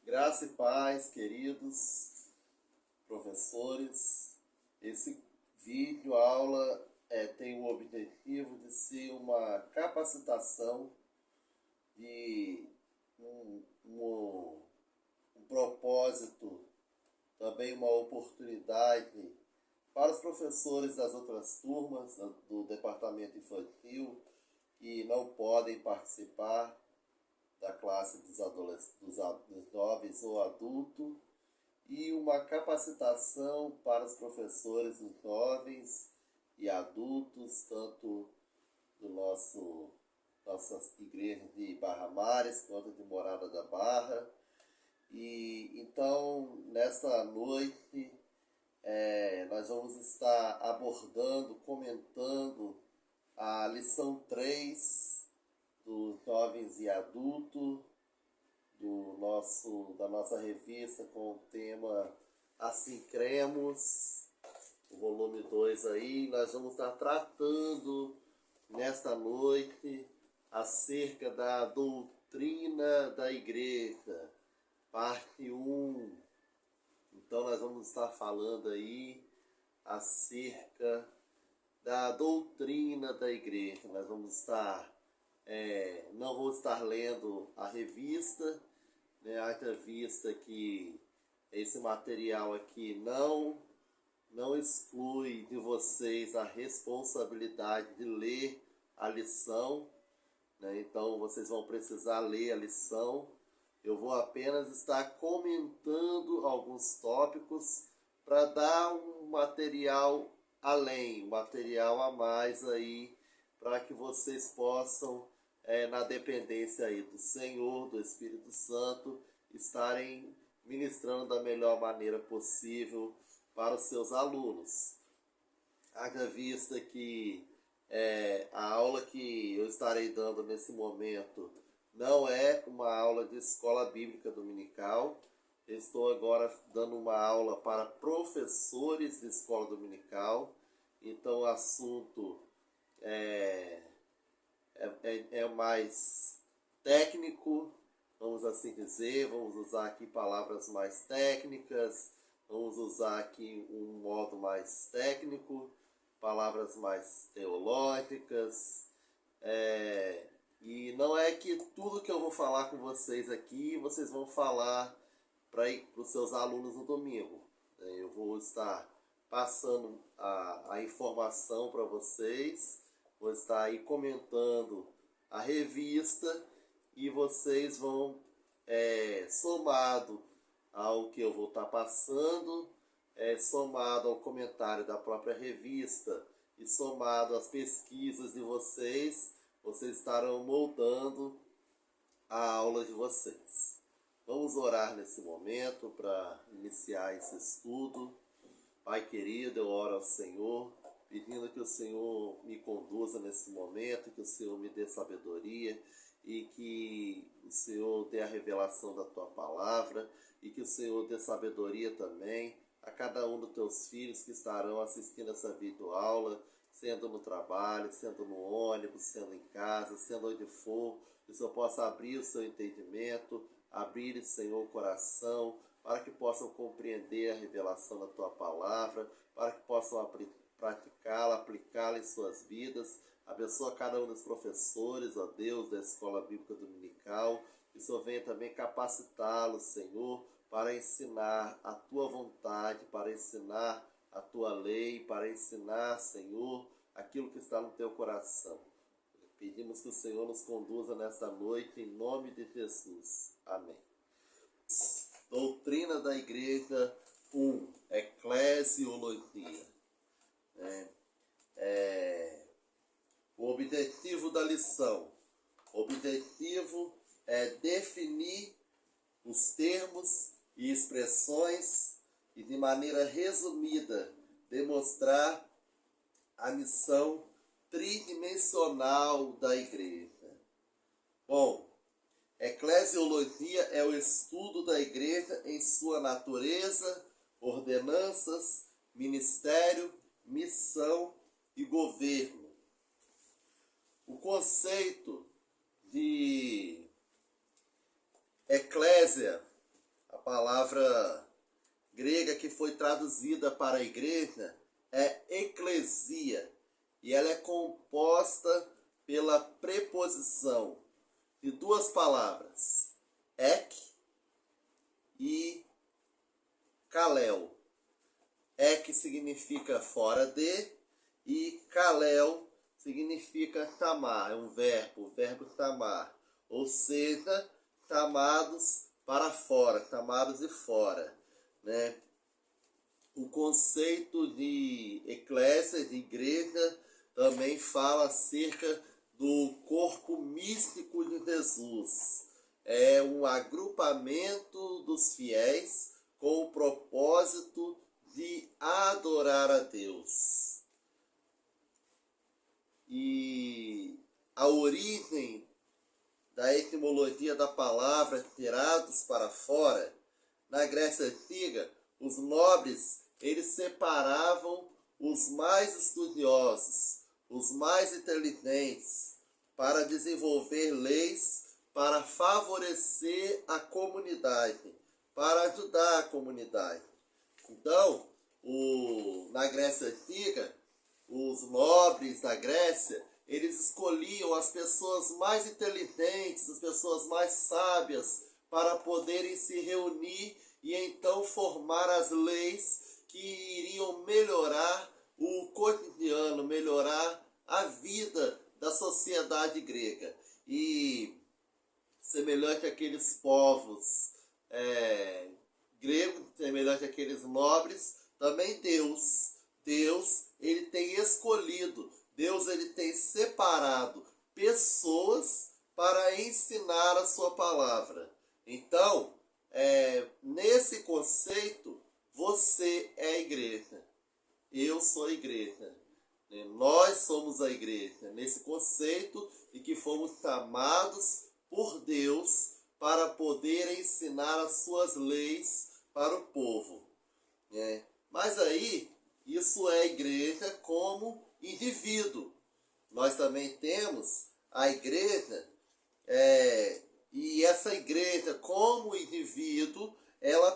Graça e paz, queridos professores. Esse vídeo aula tem o objetivo de ser uma capacitação de um propósito, também uma oportunidade para os professores das outras turmas do departamento infantil que não podem participar da classe dos jovens ou adultos, e uma capacitação para os professores dos jovens e adultos, tanto do nossas igrejas de Barra Mares quanto de Morada da Barra. E então, nesta noite, nós vamos estar abordando, comentando a lição 3 dos jovens e adultos da nossa revista, com o tema Assim Cremos, o volume 2 aí. Nós vamos estar tratando nesta noite acerca da doutrina da igreja, parte 1. Então nós vamos estar falando aí acerca da doutrina da igreja. Nós vamos estar não vou estar lendo a revista, né? Haja vista que esse material aqui não exclui de vocês a responsabilidade de ler a lição, né? Então vocês vão precisar ler a lição. Eu vou apenas estar comentando alguns tópicos para dar um material além, um material a mais aí, para que vocês possam, na dependência aí do Senhor, do Espírito Santo, estarem ministrando da melhor maneira possível para os seus alunos. Haja vista que a aula que eu estarei dando nesse momento não é uma aula de escola bíblica dominical. Eu estou agora dando uma aula para professores de escola dominical. Então o assunto é mais técnico, vamos assim dizer. Vamos usar aqui palavras mais técnicas, vamos usar aqui um modo mais técnico, palavras mais teológicas, e não é que tudo que eu vou falar com vocês aqui, vocês vão falar para os seus alunos no domingo. Eu vou estar passando a informação para vocês, vou estar aí comentando a revista, e vocês vão, somado ao que eu vou estar passando, somado ao comentário da própria revista e somado às pesquisas de vocês estarão moldando a aula de vocês. Vamos orar nesse momento para iniciar esse estudo. Pai querido, eu oro ao Senhor, pedindo que o Senhor me conduza nesse momento, que o Senhor me dê sabedoria e que o Senhor dê a revelação da Tua palavra e que o Senhor dê sabedoria também a cada um dos Teus filhos que estarão assistindo essa videoaula, sendo no trabalho, sendo no ônibus, sendo em casa, sendo onde for, que o Senhor possa abrir o seu entendimento, abrir, Senhor, o coração, para que possam compreender a revelação da Tua palavra, para que possam praticá-la, aplicá-la em suas vidas. Abençoa cada um dos professores, ó Deus, da Escola Bíblica Dominical. Que o Senhor venha também capacitá-los, Senhor, para ensinar a Tua vontade, para ensinar a Tua lei, para ensinar, Senhor, aquilo que está no Teu coração. Pedimos que o Senhor nos conduza nesta noite, em nome de Jesus. Amém. Doutrina da Igreja 1, Eclesiologia. O objetivo da lição. O objetivo é definir os termos e expressões e, de maneira resumida, demonstrar a missão tridimensional da igreja. Bom, eclesiologia é o estudo da igreja em sua natureza, ordenanças, ministério, missão e governo. O conceito de eclésia palavra grega que foi traduzida para a igreja é eclesia, e ela é composta pela preposição de duas palavras, ek e kalel. Ek significa fora de e kalel significa tamar, é um verbo, o verbo tamar, ou seja, tamados para fora, tamados de fora, né? O conceito de eclésia, de igreja, também fala acerca do corpo místico de Jesus. É um agrupamento dos fiéis com o propósito de adorar a Deus. E a origem da etimologia da palavra tirados para fora, na Grécia Antiga, os nobres, eles separavam os mais estudiosos, os mais inteligentes, para desenvolver leis para favorecer a comunidade, para ajudar a comunidade. Então, na Grécia Antiga, os nobres da Grécia, eles escolhiam as pessoas mais inteligentes, as pessoas mais sábias, para poderem se reunir e então formar as leis que iriam melhorar o cotidiano, melhorar a vida da sociedade grega. E semelhante àqueles povos gregos, semelhante àqueles nobres, também Deus, ele tem escolhido, Deus ele tem separado pessoas para ensinar a sua palavra. Então, nesse conceito, você é a igreja. Eu sou a igreja. Nós somos a igreja. Nesse conceito de que fomos chamados por Deus para poder ensinar as suas leis para o povo. Mas aí, isso é a igreja como indivíduo. Nós também temos a igreja, e essa igreja como indivíduo, ela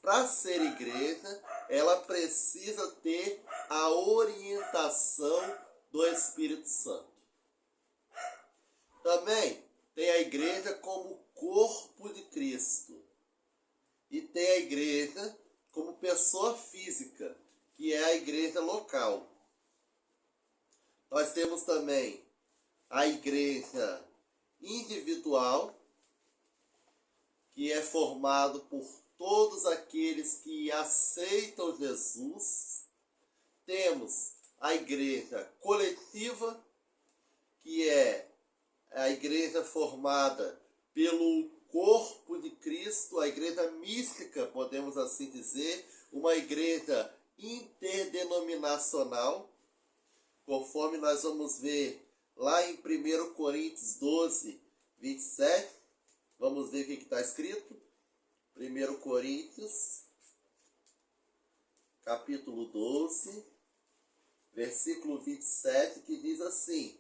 para ser igreja, ela precisa ter a orientação do Espírito Santo. Também tem a igreja como corpo de Cristo. E tem a igreja como pessoa física, que é a igreja local. Nós temos também a igreja individual, que é formado por todos aqueles que aceitam Jesus. Temos a igreja coletiva, que é a igreja formada pelo corpo de Cristo, a igreja mística, podemos assim dizer, uma igreja interdenominacional, conforme nós vamos ver lá em 1 Coríntios 12, 27, vamos ver o que está escrito. 1 Coríntios, capítulo 12, versículo 27, que diz assim: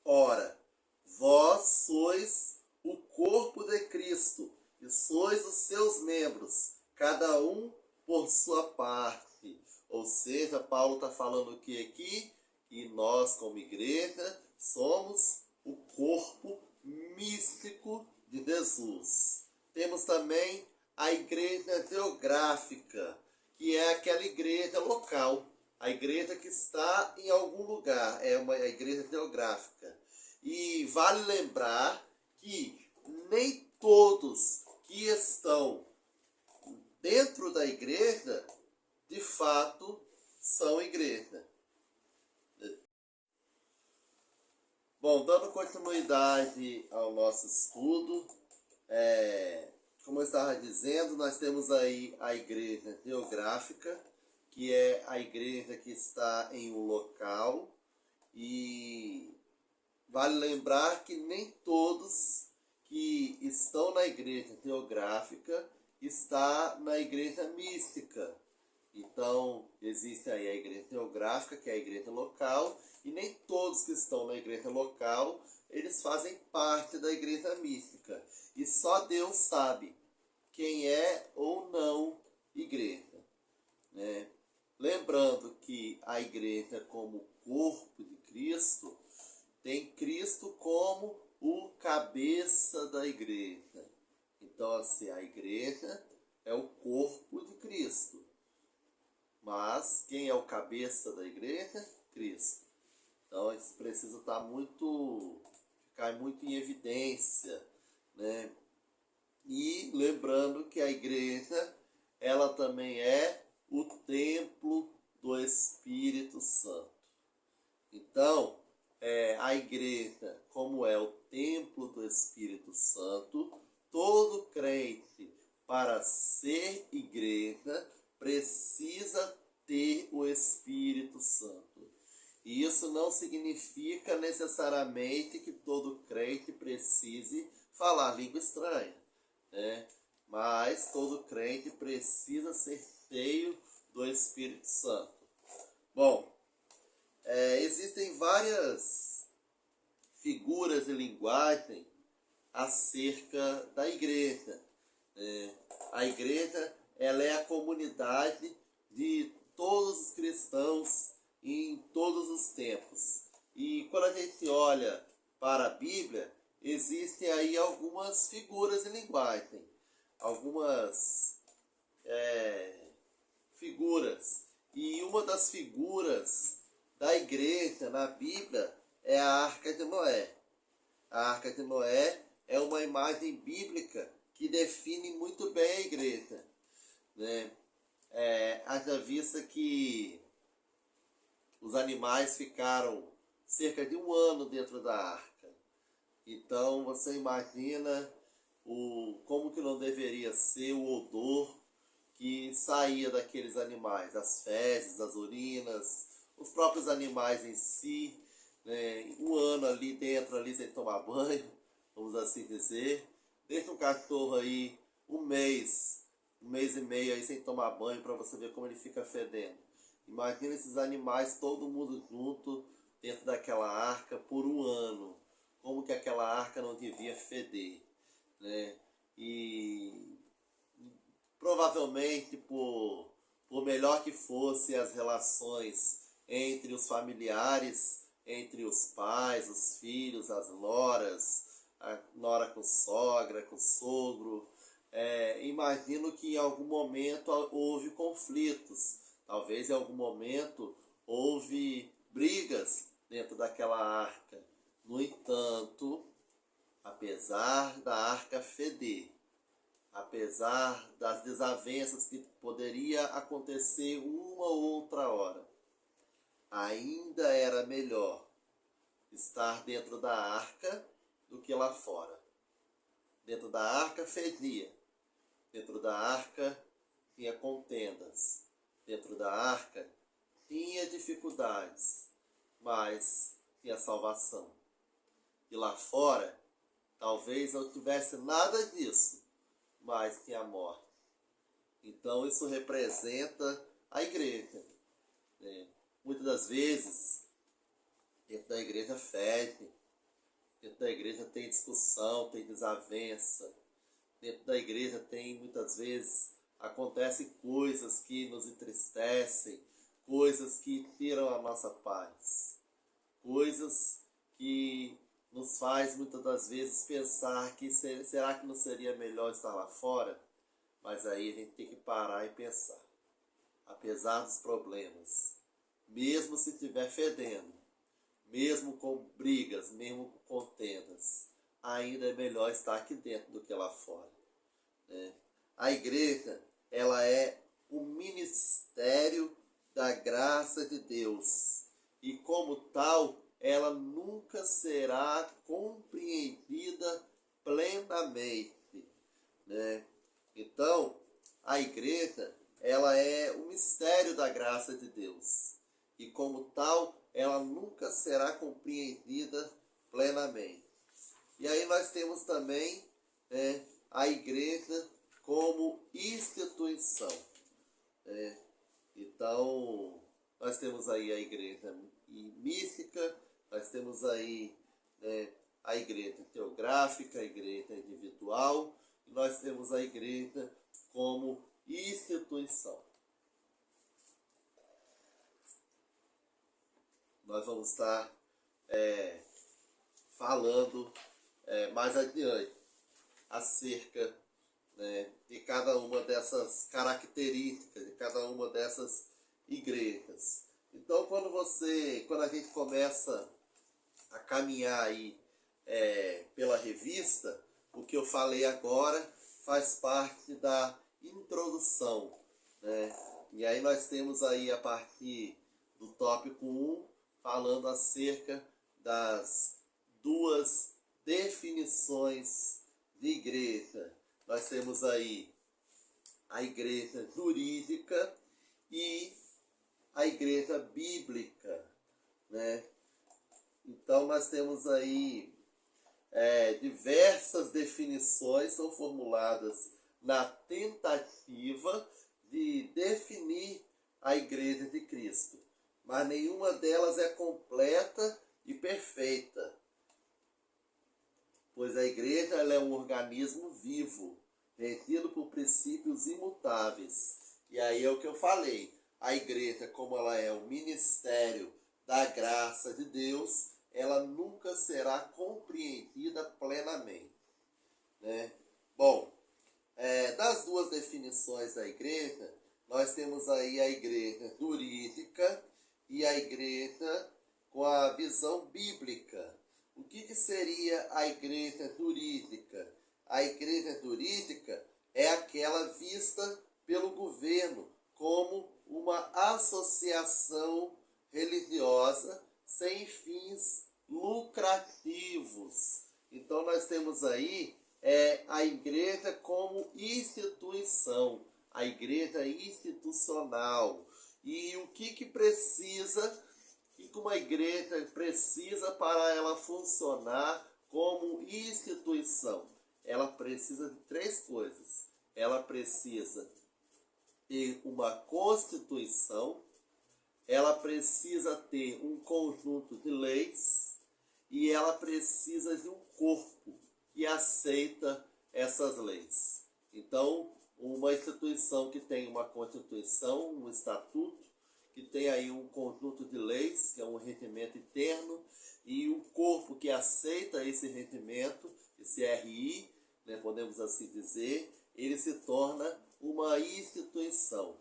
Ora, vós sois o corpo de Cristo, e sois os seus membros, cada um por sua parte. Ou seja, Paulo está falando o que aqui? E nós, como igreja, somos o corpo místico de Jesus. Temos também a igreja geográfica, que é aquela igreja local, a igreja que está em algum lugar, é uma igreja geográfica. E vale lembrar que nem todos que estão dentro da igreja, de fato, são igreja. Bom, dando continuidade ao nosso estudo, como eu estava dizendo, nós temos aí a igreja geográfica, que é a igreja que está em um local, e vale lembrar que nem todos que estão na igreja geográfica está na igreja mística. Então, existe aí a igreja geográfica, que é a igreja local, e nem todos que estão na igreja local, eles fazem parte da igreja mística. E só Deus sabe quem é ou não igreja, né? Lembrando que a igreja, como corpo de Cristo, tem Cristo como o cabeça da igreja. Então, assim, a igreja é o corpo de Cristo. Mas quem é o cabeça da igreja? Cristo. Então, isso precisa ficar muito em evidência, né? E lembrando que a igreja, ela também é o templo do Espírito Santo. Então, a igreja, como é o templo do Espírito Santo, todo crente, para ser igreja, precisa ter o Espírito Santo. E isso não significa necessariamente que todo crente precise falar língua estranha, né? Mas todo crente precisa ser cheio do Espírito Santo. Bom, existem várias figuras de linguagem acerca da igreja. A igreja, ela é a comunidade de todos os cristãos em todos os tempos. E quando a gente olha para a Bíblia, existem aí algumas figuras de linguagem, algumas figuras. E uma das figuras da igreja na Bíblia é a Arca de Noé. A Arca de Noé é uma imagem bíblica que define muito bem a igreja, né? Haja vista que os animais ficaram cerca de 1 ano dentro da arca. Então você imagina como que não deveria ser o odor que saía daqueles animais, as fezes, as urinas, os próprios animais em si, né? 1 ano ali dentro, ali sem tomar banho, vamos assim dizer. Deixa um cachorro aí 1 mês e meio aí sem tomar banho para você ver como ele fica fedendo. Imagina esses animais, todo mundo junto dentro daquela arca por 1 ano. Como que aquela arca não devia feder, né? E provavelmente por melhor que fossem as relações entre os familiares, entre os pais, os filhos, as noras, a nora com sogra, com sogro, imagino que em algum momento houve conflitos. Talvez em algum momento houve brigas dentro daquela arca. No entanto, apesar da arca feder, apesar das desavenças que poderia acontecer uma ou outra hora, ainda era melhor estar dentro da arca do que lá fora. Dentro da arca fedia, dentro da arca tinha contendas, dentro da arca tinha dificuldades, mas tinha salvação. E lá fora, talvez não tivesse nada disso, mas tinha morte. Então isso representa a igreja, né? Muitas das vezes, dentro da igreja fede, dentro da igreja tem discussão, tem desavença, dentro da igreja tem, muitas vezes, acontecem coisas que nos entristecem, coisas que tiram a nossa paz, coisas que nos faz muitas das vezes pensar que será que não seria melhor estar lá fora? Mas aí a gente tem que parar e pensar. Apesar dos problemas, mesmo se estiver fedendo, mesmo com brigas, mesmo com contendas, ainda é melhor estar aqui dentro do que lá fora, né? A igreja, ela é o ministério da graça de Deus. E como tal, ela nunca será compreendida plenamente, né? Então, a igreja, ela é o mistério da graça de Deus. E como tal, ela nunca será compreendida plenamente. E aí nós temos também, a igreja como instituição. Então, nós temos aí a igreja mística, nós temos aí a igreja teográfica, a igreja individual, e nós temos a igreja como instituição. Nós vamos estar falando mais adiante acerca, né, de cada uma dessas características, de cada uma dessas igrejas. Então, quando a gente começa a caminhar aí pela revista, o que eu falei agora faz parte da introdução, né? E aí nós temos aí a partir do tópico 1, falando acerca das duas definições de igreja. Nós temos aí a igreja jurídica e a igreja bíblica, né? Então nós temos aí diversas definições são formuladas na tentativa de definir a igreja de Cristo, mas nenhuma delas é completa e perfeita, pois a igreja ela é um organismo vivo, regido por princípios imutáveis. E aí é o que eu falei, a igreja, como ela é um ministério da graça de Deus, ela nunca será compreendida plenamente, né? Bom, das duas definições da igreja, nós temos aí a igreja jurídica e a igreja com a visão bíblica. O que seria a igreja jurídica? A igreja jurídica é aquela vista pelo governo como uma associação religiosa sem fins lucrativos. Então nós temos aí a igreja como instituição, a igreja institucional. E o que precisa, o que uma igreja precisa para ela funcionar como instituição? Ela precisa de três coisas. Ela precisa ter uma constituição, ela precisa ter um conjunto de leis e ela precisa de um corpo que aceita essas leis. Então, uma instituição que tem uma constituição, um estatuto, que tem aí um conjunto de leis, que é um regimento interno, e um corpo que aceita esse regimento, esse RI, né, podemos assim dizer, ele se torna uma instituição.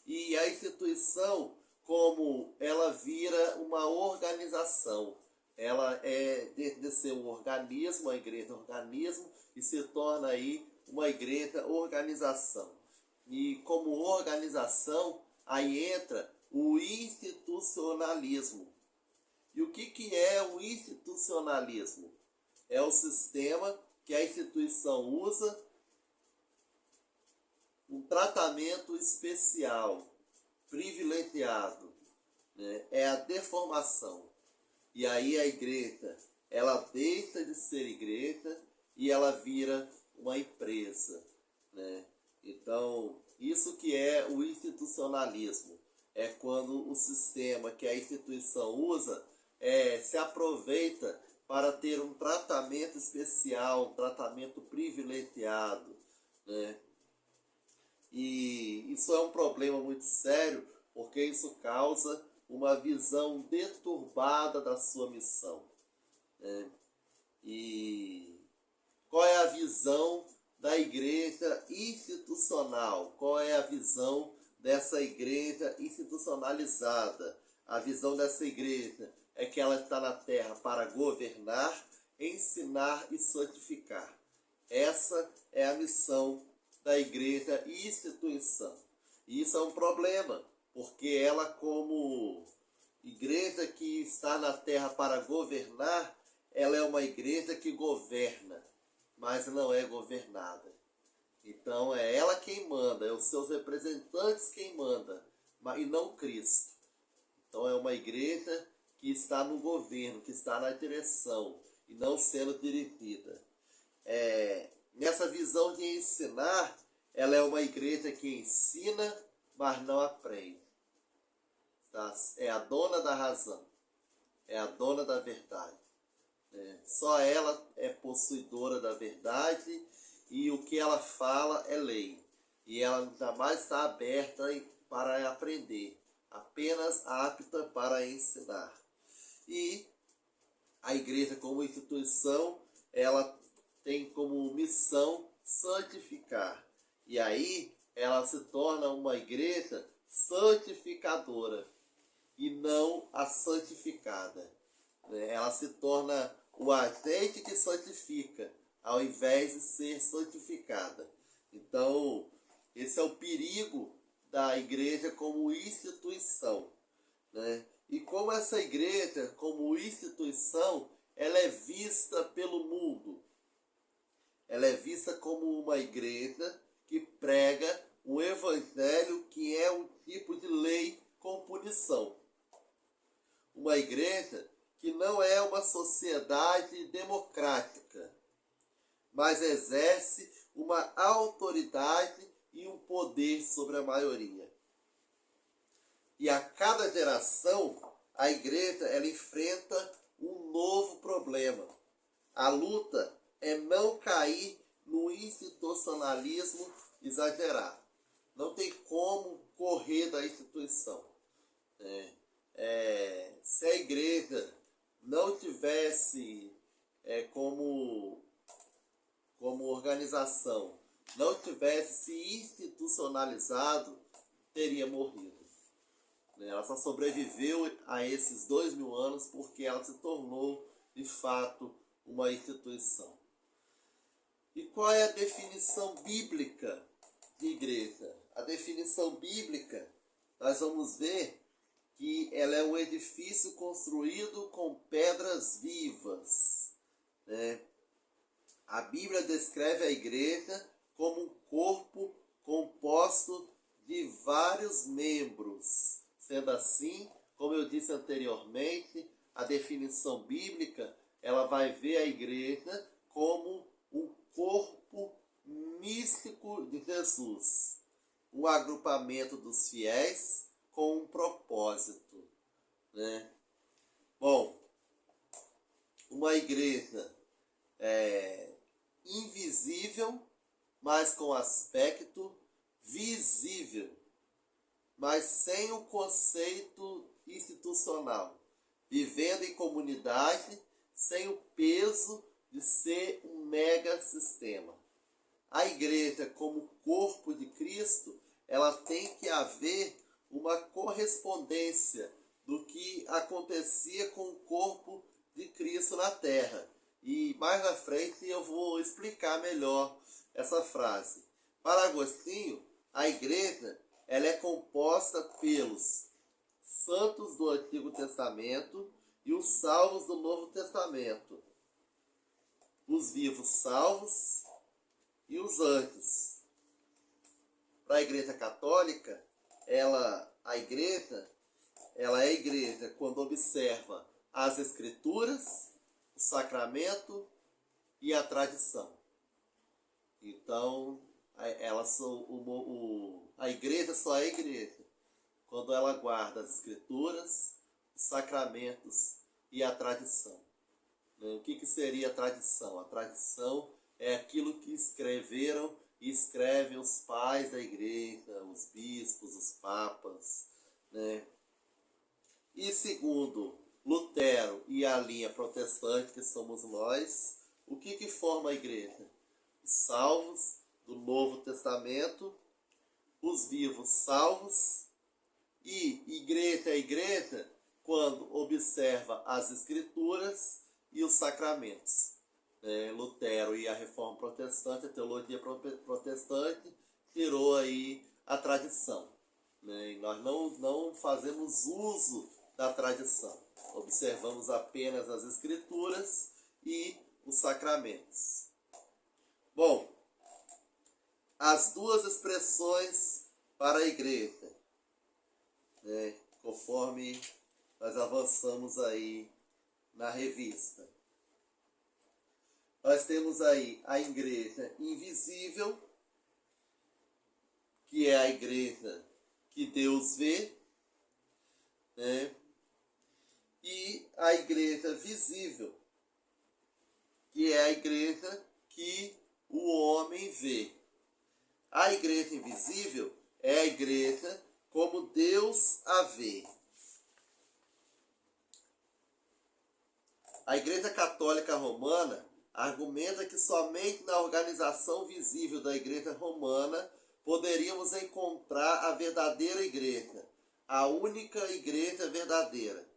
E a instituição, como ela vira uma organização, ela de ser um organismo, a igreja é um organismo, e se torna aí uma igreja organização. E como organização, aí entra o institucionalismo. E o que é o institucionalismo? É o sistema que a instituição usa um tratamento especial, privilegiado, né? É a deformação. E aí a igreja, ela deixa de ser igreja e ela vira uma empresa, né? Então, isso que é o institucionalismo. É quando o sistema que a instituição usa se aproveita para ter um tratamento especial, um tratamento privilegiado, né? E isso é um problema muito sério, porque isso causa uma visão deturbada da sua missão, né? E qual é a visão da igreja institucional? Qual é a visão dessa igreja institucionalizada? A visão dessa igreja é que ela está na terra para governar, ensinar e santificar. Essa é a missão da igreja instituição. E isso é um problema, porque ela, como igreja que está na terra para governar, ela é uma igreja que governa, mas não é governada. Então é ela quem manda, é os seus representantes quem manda, e não Cristo. Então é uma igreja que está no governo, que está na direção, e não sendo dirigida. Nessa visão de ensinar, ela é uma igreja que ensina, mas não aprende. Tá? É a dona da razão, é a dona da verdade. Só ela é possuidora da verdade e o que ela fala é lei. E ela jamais está aberta para aprender, apenas apta para ensinar. E a igreja como instituição, ela tem como missão santificar. E aí ela se torna uma igreja santificadora e não a santificada. Ela se torna o agente que santifica, ao invés de ser santificada. Então, esse é o perigo da igreja como instituição, né? E como essa igreja, como instituição, ela é vista pelo mundo. Ela é vista como uma igreja que prega um evangelho que é um tipo de lei com punição. Uma igreja que não é uma sociedade democrática, mas exerce uma autoridade e um poder sobre a maioria. E a cada geração, a igreja ela enfrenta um novo problema. A luta é não cair no institucionalismo exagerado. Não tem como correr da instituição. Se a igreja não tivesse como organização, não tivesse se institucionalizado, teria morrido. Ela só sobreviveu a esses 2000 anos porque ela se tornou, de fato, uma instituição. E qual é a definição bíblica de igreja? A definição bíblica, nós vamos ver que ela é um edifício construído com pedras vivas, né? A Bíblia descreve a igreja como um corpo composto de vários membros. Sendo assim, como eu disse anteriormente, a definição bíblica, ela vai ver a igreja como um corpo místico de Jesus, um agrupamento dos fiéis com um propósito, né? Bom, uma igreja invisível, mas com aspecto visível, mas sem o conceito institucional, vivendo em comunidade sem o peso de ser um mega sistema. A igreja, como corpo de Cristo, ela tem que haver uma correspondência do que acontecia com o corpo de Cristo na terra. E mais na frente eu vou explicar melhor essa frase. Para Agostinho, a igreja ela é composta pelos santos do Antigo Testamento e os salvos do Novo Testamento. Os vivos salvos e os anjos. Para a Igreja Católica, a igreja é igreja quando observa as Escrituras, o sacramento e a tradição. Então, a igreja só é igreja quando ela guarda as Escrituras, os sacramentos e a tradição. O que seria a tradição? A tradição é aquilo que escreveram e escrevem os pais da igreja, os bispos, os papas, né? E segundo Lutero e a linha protestante, que somos nós, o que forma a igreja? Os salvos do Novo Testamento, os vivos salvos, e igreja é igreja quando observa as Escrituras e os sacramentos. Lutero e a Reforma Protestante, a teologia protestante, tirou aí a tradição. E nós não fazemos uso da tradição. Observamos apenas as Escrituras e os sacramentos. Bom, as duas expressões para a igreja, conforme nós avançamos aí na revista. Nós temos aí a igreja invisível, que é a igreja que Deus vê, né? E a igreja visível, que é a igreja que o homem vê. A igreja invisível é a igreja como Deus a vê. A Igreja Católica Romana argumenta que somente na organização visível da Igreja Romana poderíamos encontrar a verdadeira igreja, a única igreja verdadeira.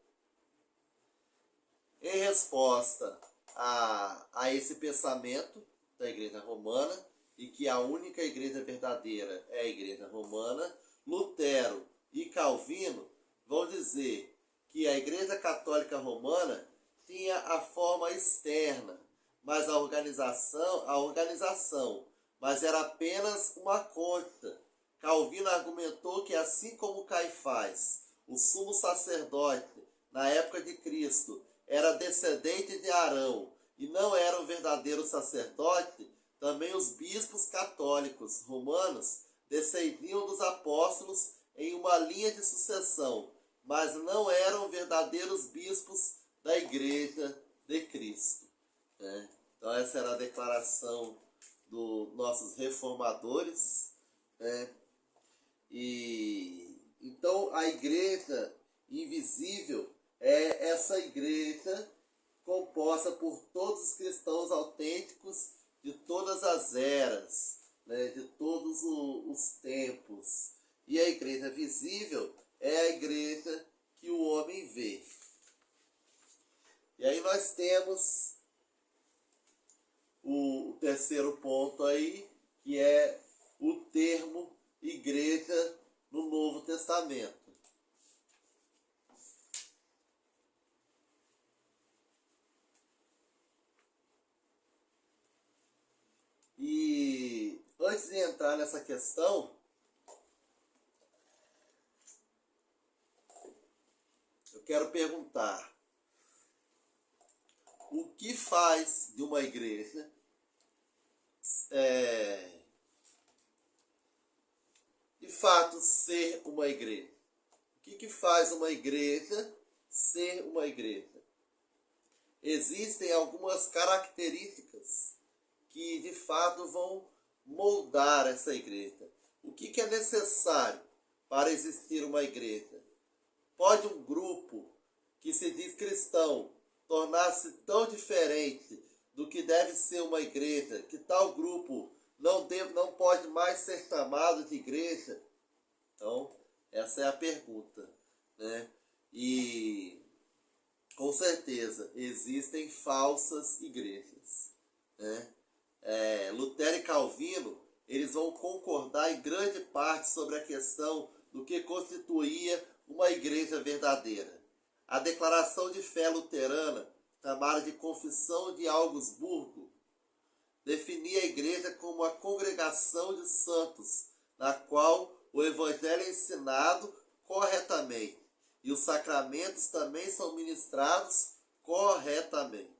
Em resposta a esse pensamento da Igreja Romana, e que a única igreja verdadeira é a Igreja Romana, Lutero e Calvino vão dizer que a Igreja Católica Romana tinha a forma externa, mas a organização, mas era apenas uma conta. Calvino argumentou que assim como Caifás, o sumo sacerdote na época de Cristo, era descendente de Arão e não era o verdadeiro sacerdote, também os bispos católicos romanos descendiam dos apóstolos em uma linha de sucessão, mas não eram verdadeiros bispos da Igreja de Cristo. Então essa era a declaração dos nossos reformadores. E então a igreja invisível é essa igreja composta por todos os cristãos autênticos de todas as eras, de todos os tempos. E a igreja visível é a igreja que o homem vê. E aí nós temos o terceiro ponto aí, que é o termo igreja no Novo Testamento. E antes de entrar nessa questão, eu quero perguntar: o que faz de uma igreja de fato ser uma igreja? O que faz uma igreja ser uma igreja? Existem algumas características que de fato vão moldar essa igreja. O que é necessário para existir uma igreja? Pode um grupo que se diz cristão tornar-se tão diferente do que deve ser uma igreja, que tal grupo não pode mais ser chamado de igreja? Então, essa é a pergunta, E, com certeza, existem falsas igrejas, Lutero e Calvino, eles vão concordar em grande parte sobre a questão do que constituía uma igreja verdadeira. A declaração de fé luterana, chamada de Confissão de Augsburgo, definia a igreja como a congregação de santos, na qual o evangelho é ensinado corretamente e os sacramentos também são ministrados corretamente.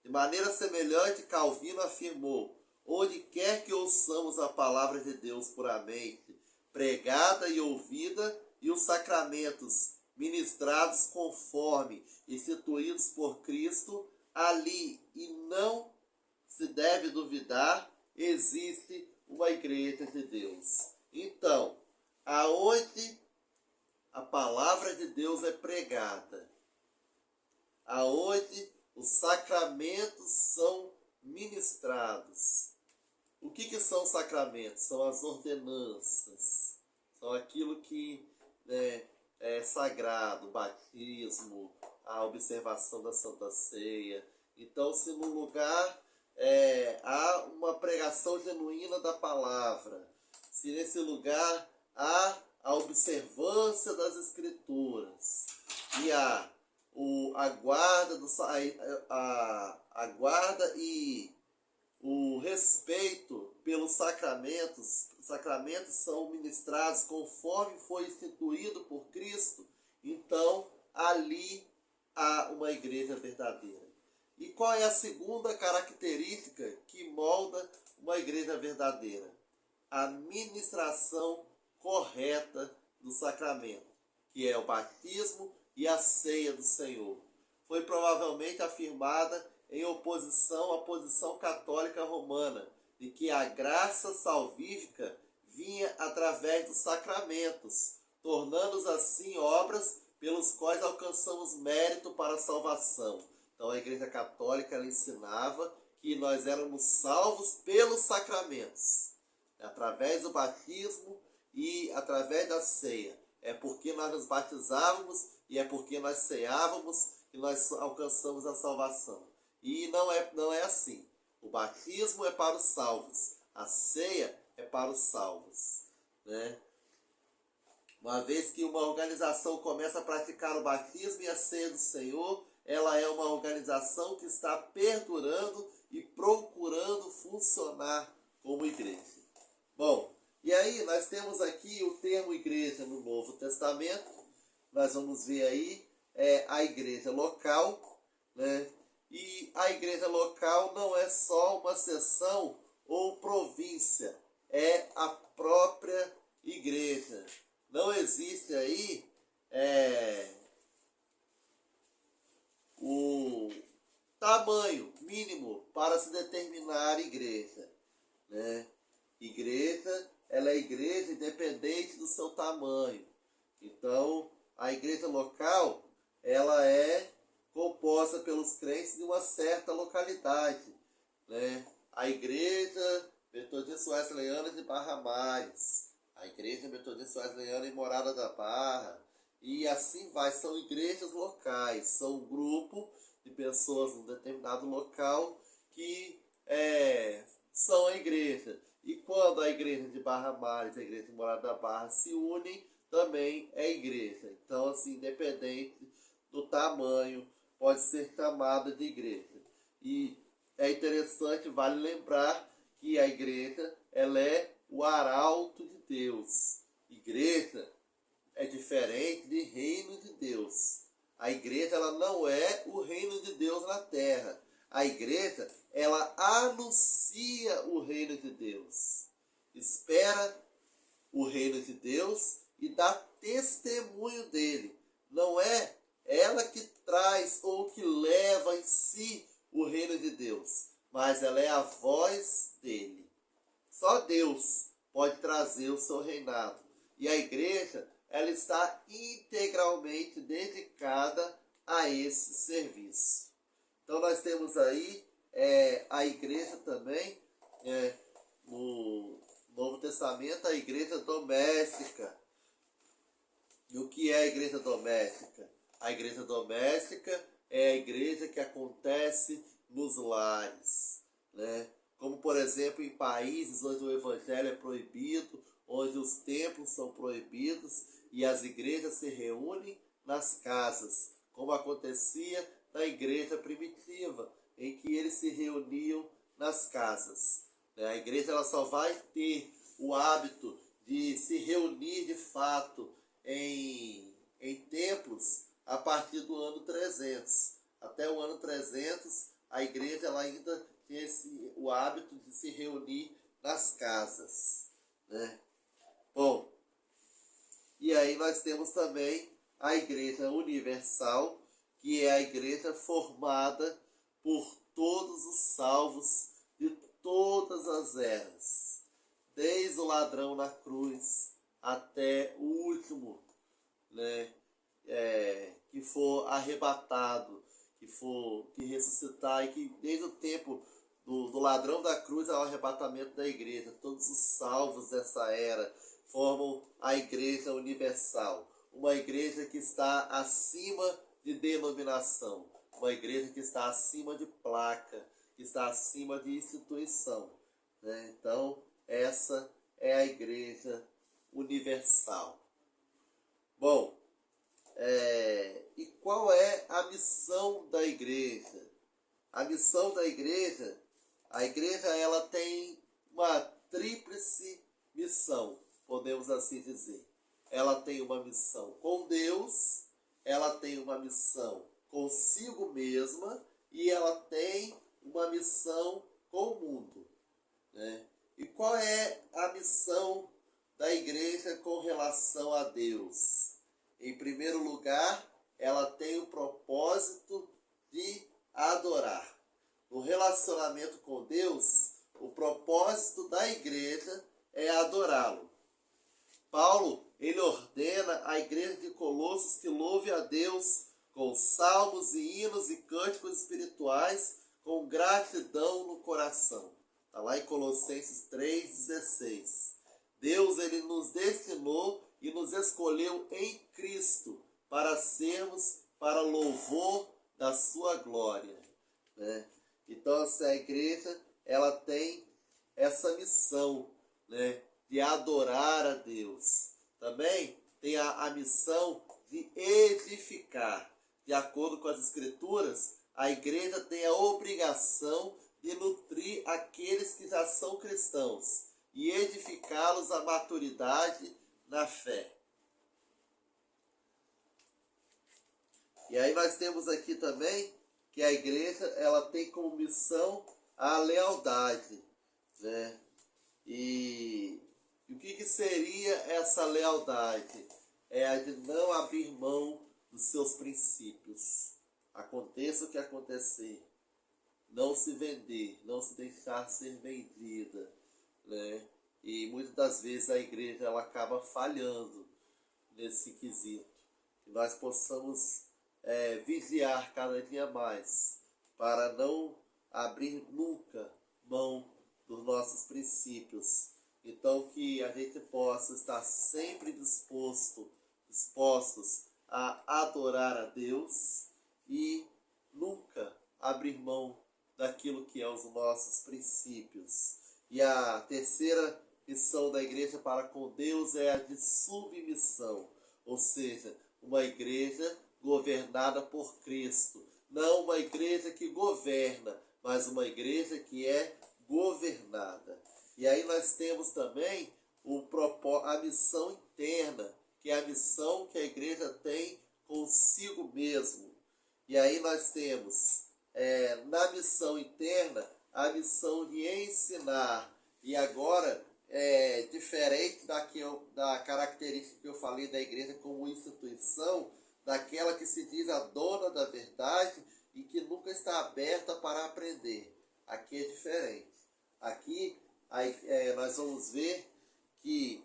De maneira semelhante, Calvino afirmou: onde quer que ouçamos a palavra de Deus puramente, pregada e ouvida, e os sacramentos ministrados conforme instituídos por Cristo, ali, e não se deve duvidar, existe uma igreja de Deus. Então, aonde a palavra de Deus é pregada, aonde os sacramentos são ministrados. O que são sacramentos? São as ordenanças, são aquilo que é sagrado, o batismo, a observação da Santa Ceia. Então, se no lugar há uma pregação genuína da palavra, se nesse lugar há a observância das Escrituras e há a guarda e o respeito pelos sacramentos, os sacramentos são ministrados conforme foi instituído por Cristo, então ali há uma igreja verdadeira. E qual é a segunda característica que molda uma igreja verdadeira? A ministração correta do sacramento, que é o batismo e a ceia do Senhor. Foi provavelmente afirmada em oposição à posição católica romana, de que a graça salvífica vinha através dos sacramentos, tornando-os assim obras pelos quais alcançamos mérito para a salvação. Então a Igreja Católica ela ensinava que nós éramos salvos pelos sacramentos, através do batismo e através da ceia. É porque nós nos batizávamos e é porque nós ceávamos que nós alcançamos a salvação. E não é assim. O batismo é para os salvos, a ceia é para os salvos, né? Uma vez que uma organização começa a praticar o batismo e a ceia do Senhor, ela é uma organização que está perdurando e procurando funcionar como igreja. Bom, e aí nós temos aqui o termo igreja no Novo Testamento. Nós vamos ver aí a igreja local, né? E a igreja local não é só uma seção ou província, é a própria igreja. Não existe aí o tamanho mínimo para se determinar igreja, né? Igreja, ela é igreja independente do seu tamanho. Então, a igreja local, ela é composta pelos crentes de uma certa localidade, né? A igreja Metodista Wesleyana de Barra Mais, a igreja Metodista Wesleyana em Morada da Barra, e assim vai. São igrejas locais, são um grupo de pessoas num determinado local que são a igreja. E quando a igreja de Barra Mares e a igreja de Morada da Barra se unem, também é igreja. Então, assim, independente do tamanho, pode ser chamada de igreja. E é interessante, vale lembrar que a igreja, ela é o arauto de Deus. Igreja é diferente de reino de Deus. A igreja, ela não é o reino de Deus na terra. A igreja, ela anuncia o reino de Deus. Espera o reino de Deus e dá testemunho dele. Não é ela que traz ou que leva em si o reino de Deus, mas ela é a voz dele. Só Deus pode trazer o seu reinado. E a igreja, ela está integralmente dedicada a esse serviço. Então nós temos aí a igreja também, no Novo Testamento, a igreja doméstica. E o que é a igreja doméstica? A igreja doméstica é a igreja que acontece nos lares, né? Como, por exemplo, em países onde o evangelho é proibido, onde os templos são proibidos e as igrejas se reúnem nas casas, como acontecia na igreja primitiva, em que eles se reuniam nas casas. A igreja ela só vai ter o hábito de se reunir de fato em templos a partir do ano 300. Até o ano 300, a igreja ela ainda tinha o hábito de se reunir nas casas, né? Bom, e aí nós temos também a igreja universal, que é a igreja formada por todos os salvos de todas as eras, desde o ladrão na cruz até o último, né, que for arrebatado, que ressuscitar, e que desde o tempo do ladrão da cruz ao arrebatamento da igreja, todos os salvos dessa era formam a igreja universal, uma igreja que está acima de denominação, uma igreja que está acima de placa, que está acima de instituição, né? Então, essa é a igreja universal. Bom, e qual é a missão da igreja? A missão da igreja, a igreja ela tem uma tríplice missão, podemos assim dizer. Ela tem uma missão com Deus, ela tem uma missão consigo mesma e ela tem uma missão com o mundo, né? E qual é a missão da igreja com relação a Deus? Em primeiro lugar, ela tem o propósito de adorar. no relacionamento com Deus, o propósito da igreja é adorá-lo. Paulo, ele ordena à igreja de Colossos que louve a Deus com salmos e hinos e cânticos espirituais, com gratidão no coração. Está lá em Colossenses 3,16. Deus, ele nos destinou e nos escolheu em Cristo para sermos para louvor da sua glória, né? Então, a igreja, ela tem essa missão, né, de adorar a Deus. Também tem a missão de edificar. De acordo com as Escrituras, a igreja tem a obrigação de nutrir aqueles que já são cristãos e edificá-los à maturidade na fé. E aí nós temos aqui também que a igreja, ela tem como missão a lealdade, né? E o que seria essa lealdade? É a de não abrir mão dos seus princípios. Aconteça o que acontecer, não se vender, não se deixar ser vendida, né? E muitas das vezes a igreja, ela acaba falhando nesse quesito. Que nós possamos vigiar cada dia mais para não abrir nunca mão dos nossos princípios. Então, que a gente possa estar sempre dispostos a adorar a Deus e nunca abrir mão daquilo que é os nossos princípios. E a terceira missão da igreja para com Deus é a de submissão, ou seja, uma igreja governada por Cristo. Não uma igreja que governa, mas uma igreja que é governada. E aí nós temos também a missão interna, que é a missão que a igreja tem consigo mesmo. E aí nós temos, na missão interna, a missão de ensinar. E agora, diferente da característica que eu falei da igreja como instituição, daquela que se diz a dona da verdade e que nunca está aberta para aprender. Aqui é diferente. Aqui nós vamos ver que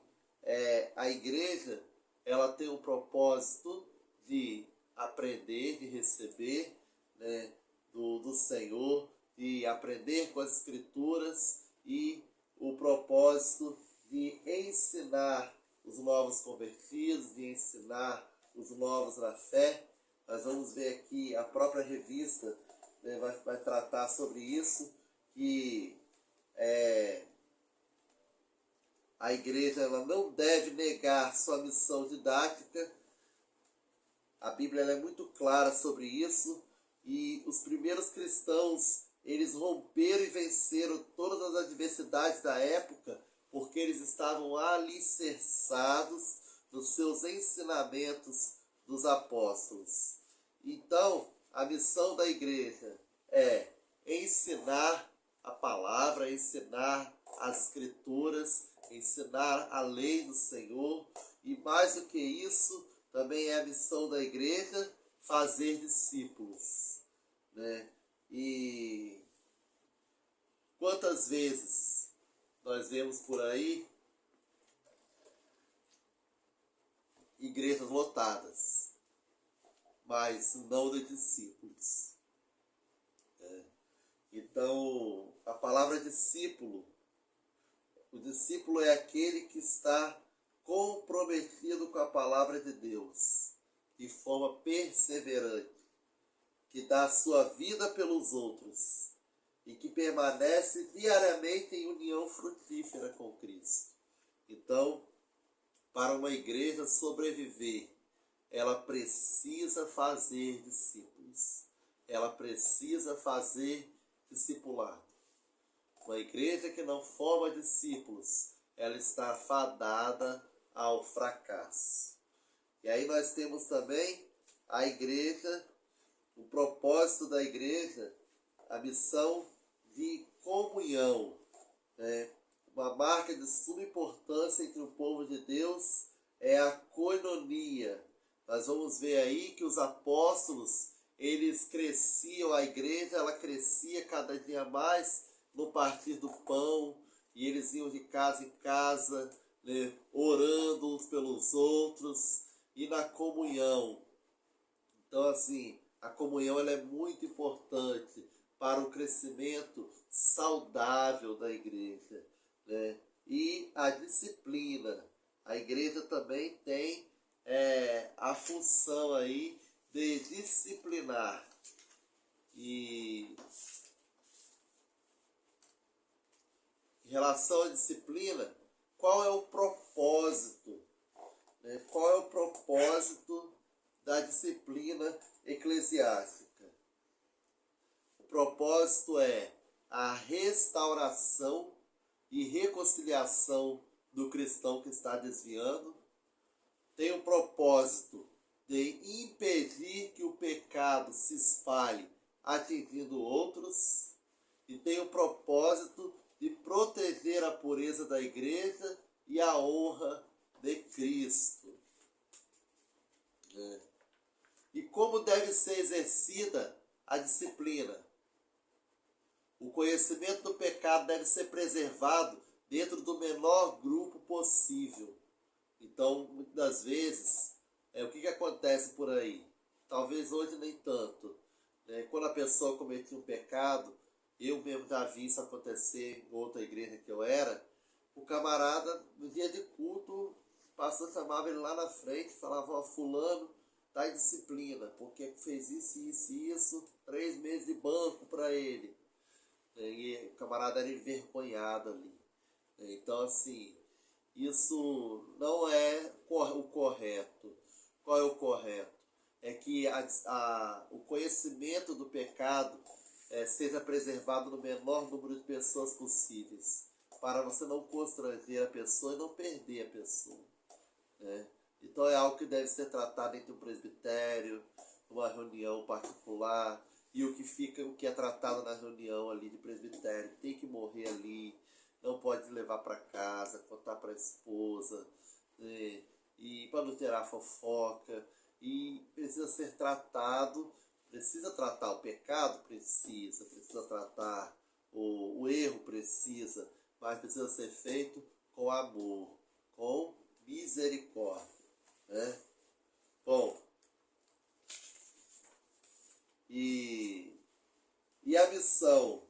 a igreja, ela tem o propósito de aprender, de receber, né, do Senhor, de aprender com as Escrituras e o propósito de ensinar os novos convertidos, de ensinar os novos na fé. Nós vamos ver aqui a própria revista, né, vai tratar sobre isso, que a igreja, ela não deve negar sua missão didática. A Bíblia, ela é muito clara sobre isso, e os primeiros cristãos, eles romperam e venceram todas as adversidades da época, porque eles estavam alicerçados nos seus ensinamentos dos apóstolos. Então, a missão da igreja é ensinar a palavra, ensinar as Escrituras, ensinar a lei do Senhor, e mais do que isso, também é a missão da igreja fazer discípulos, né? E quantas vezes nós vemos por aí igrejas lotadas, mas não de discípulos, né? Então, a palavra discípulo, o discípulo é aquele que está comprometido com a palavra de Deus, de forma perseverante, que dá a sua vida pelos outros e que permanece diariamente em união frutífera com Cristo. Então, para uma igreja sobreviver, ela precisa fazer discípulos, ela precisa fazer discipulado. Uma igreja que não forma discípulos, ela está fadada ao fracasso. E aí nós temos também a igreja, o propósito da igreja, a missão de comunhão, né? Uma marca de suma importância entre o povo de Deus é a koinonia. Nós vamos ver aí que os apóstolos, eles cresciam, a igreja ela crescia cada dia mais no partir do pão, e eles iam de casa em casa, né, orando uns pelos outros e na comunhão. Então, assim, a comunhão ela é muito importante para o crescimento saudável da igreja, né? E a disciplina. A igreja também tem a função aí de disciplinar. E em relação à disciplina, qual é o propósito? Né? Qual é o propósito da disciplina eclesiástica? O propósito é a restauração e reconciliação do cristão que está desviando. Tem o propósito de impedir que o pecado se espalhe atingindo outros. E tem o propósito de proteger a pureza da igreja e a honra de Cristo. E como deve ser exercida a disciplina? O conhecimento do pecado deve ser preservado dentro do menor grupo possível. Então, muitas das vezes, o que acontece por aí? Talvez hoje nem tanto. Quando a pessoa cometia um pecado, eu mesmo já vi isso acontecer em outra igreja que eu era, o camarada, no dia de culto, o pastor chamava ele lá na frente, falava, ó, fulano, está em disciplina, porque fez isso, isso e isso, 3 meses de banco para ele. E o camarada era envergonhado ali. Então, assim, isso não é o correto. Qual é o correto? É que o conhecimento do pecado seja preservado no menor número de pessoas possíveis, para você não constranger a pessoa e não perder a pessoa. Né? Então é algo que deve ser tratado entre um presbitério, uma reunião particular, e o que é tratado na reunião ali de presbitério tem que morrer ali, não pode levar para casa, contar para a esposa, né? E para não gerar fofoca, e precisa ser tratado, precisa tratar o pecado, precisa tratar o erro, precisa, mas precisa ser feito com amor, com misericórdia. Né? Bom, e a missão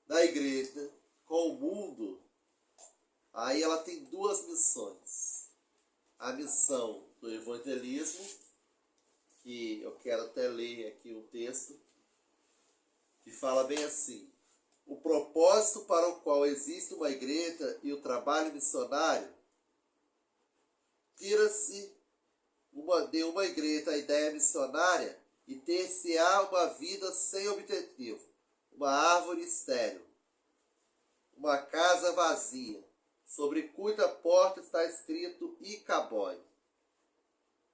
da igreja com o mundo, aí ela tem 2 missões. A missão do evangelismo, que eu quero até ler aqui um texto, que fala bem assim: o propósito para o qual existe uma igreja e o trabalho missionário tira-se de uma igreja a ideia missionária e ter-se-á uma vida sem objetivo, uma árvore estéril, uma casa vazia, sobre cuja porta está escrito Icabod.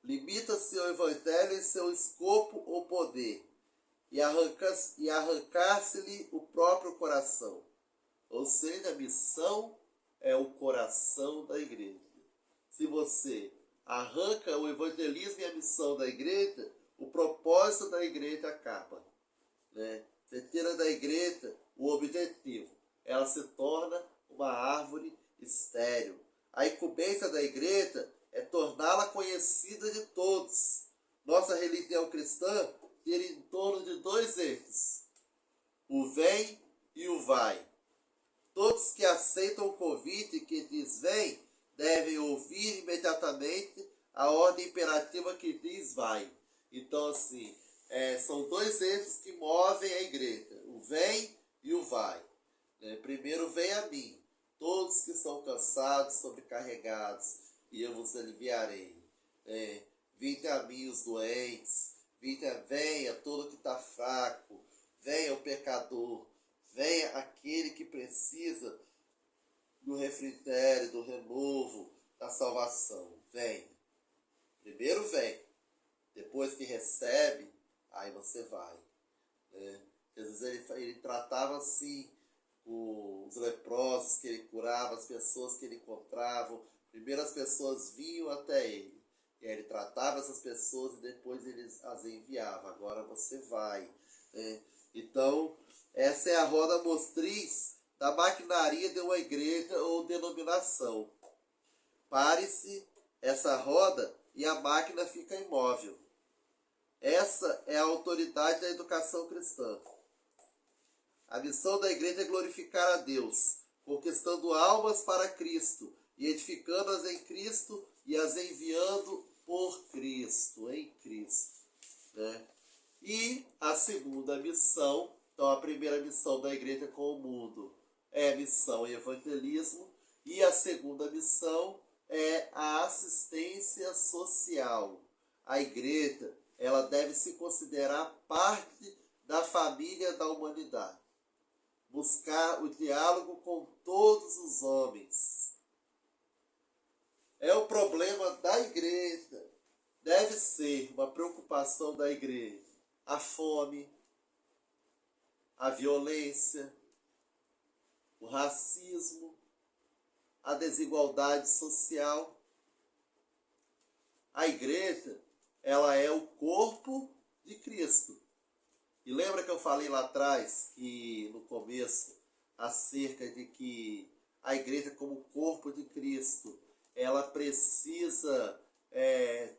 Limita-se o evangelho em seu escopo ou poder, e arrancar-se-lhe o próprio coração. Ou seja, a missão é o coração da igreja. Se você arranca o evangelismo e a missão da igreja, o propósito da igreja acaba. Né? Você tira da igreja o objetivo. Ela se torna uma árvore estéril. A incumbência da igreja é torná-la conhecida de todos. Nossa religião cristã gira em torno de 2 eixos: o vem e o vai. Todos que aceitam o convite que diz vem, devem ouvir imediatamente a ordem imperativa que diz vai. Então, assim, são 2 eixos que movem a igreja: o vem e o vai. Primeiro, vem a mim, todos que estão cansados, sobrecarregados, e eu vos aliviarei. Vinde a mim os doentes, venha todo que está fraco, venha o pecador, venha aquele que precisa do refrigério, do renovo, da salvação. Venha. Primeiro vem, depois que recebe, aí você vai. Jesus ele tratava assim os leprosos que ele curava, as pessoas que ele encontrava. Primeiro as pessoas vinham até ele, E aí ele tratava essas pessoas e depois ele as enviava. Agora você vai. Né? Então, essa é a roda motriz da maquinaria de uma igreja ou denominação. Pare-se essa roda e a máquina fica imóvel. Essa é a autoridade da educação cristã. A missão da igreja é glorificar a Deus, conquistando almas para Cristo e edificando-as em Cristo e as enviando por Cristo, em Cristo. Né? E a segunda missão, então a primeira missão da igreja com o mundo é a missão e evangelismo, e a segunda missão é a assistência social. A igreja, ela deve se considerar parte da família da humanidade. Buscar o diálogo com todos os homens. É o problema da igreja. Deve ser uma preocupação da igreja. A fome, a violência, o racismo, a desigualdade social. A igreja, ela é o corpo de Cristo. E lembra que eu falei lá atrás, que no começo, acerca de que a igreja como corpo de Cristo, ela precisa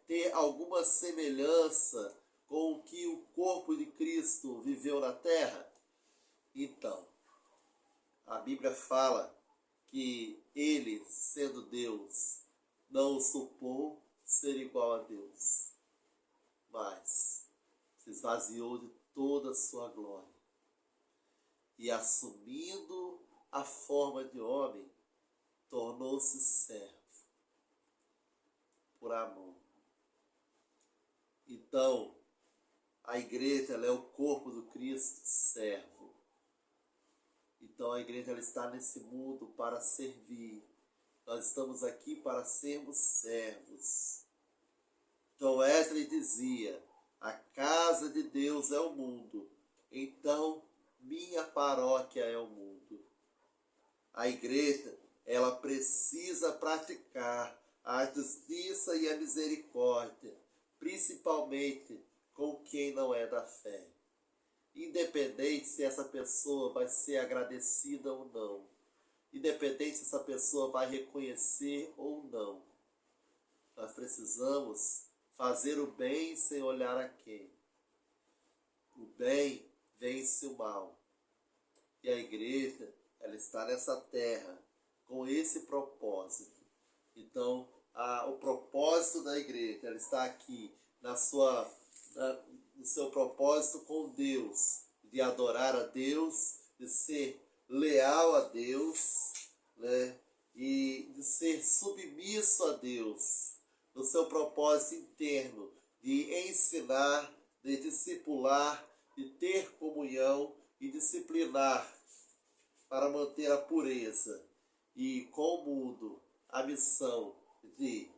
ter alguma semelhança com o que o corpo de Cristo viveu na terra? Então, a Bíblia fala que ele, sendo Deus, não o supôs ser igual a Deus, mas se esvaziou de toda a sua glória e, assumindo a forma de homem, tornou-se servo por amor. Então, a igreja, ela é o corpo do Cristo, servo. Então a igreja, ela está nesse mundo para servir. Nós estamos aqui para sermos servos. Então Wesley dizia: a casa de Deus é o mundo, então minha paróquia é o mundo. A igreja, ela precisa praticar a justiça e a misericórdia, principalmente com quem não é da fé. Independente se essa pessoa vai ser agradecida ou não. Independente se essa pessoa vai reconhecer ou não. Nós precisamos fazer o bem sem olhar a quem. O bem vence o mal. E a igreja, ela está nessa terra com esse propósito. Então, o propósito da igreja, ela está aqui no seu propósito com Deus, de adorar a Deus, de ser leal a Deus, né? E de ser submisso a Deus, no seu propósito interno, de ensinar, de discipular, de ter comunhão e disciplinar para manter a pureza. E com o mundo, a missão de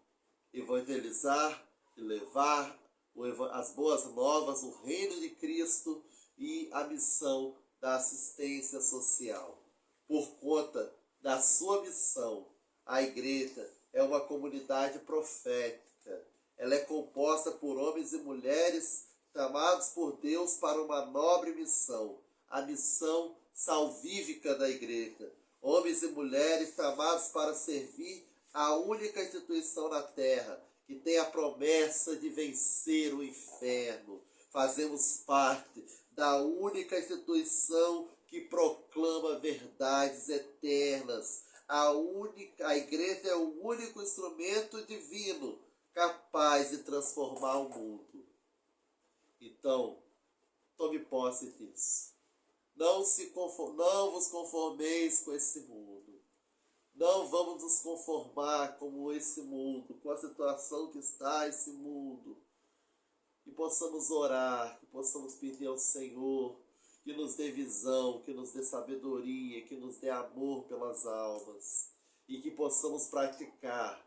evangelizar, de levar as boas novas, o reino de Cristo, e a missão da assistência social. Por conta da sua missão, a igreja é uma comunidade profética. Ela é composta por homens e mulheres chamados por Deus para uma nobre missão, a missão salvífica da igreja. Homens e mulheres chamados para servir a única instituição na terra que tem a promessa de vencer o inferno. Fazemos parte da única instituição que proclama verdades eternas. A igreja é o único instrumento divino capaz de transformar o mundo. Então, tome posse disso. Não vos conformeis com esse mundo. Não vamos nos conformar com esse mundo, com a situação que está esse mundo. Que possamos orar, que possamos pedir ao Senhor que nos dê visão, que nos dê sabedoria, que nos dê amor pelas almas. E que possamos praticar,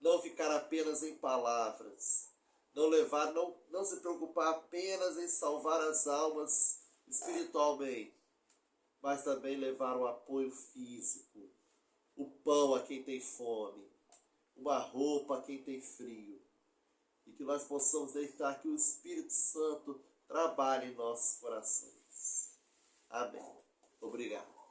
não ficar apenas em palavras, não se preocupar apenas em salvar as almas espiritualmente, mas também levar um apoio físico, o pão a quem tem fome, uma roupa a quem tem frio. e que nós possamos deixar que o Espírito Santo trabalhe em nossos corações. Amém. Obrigado.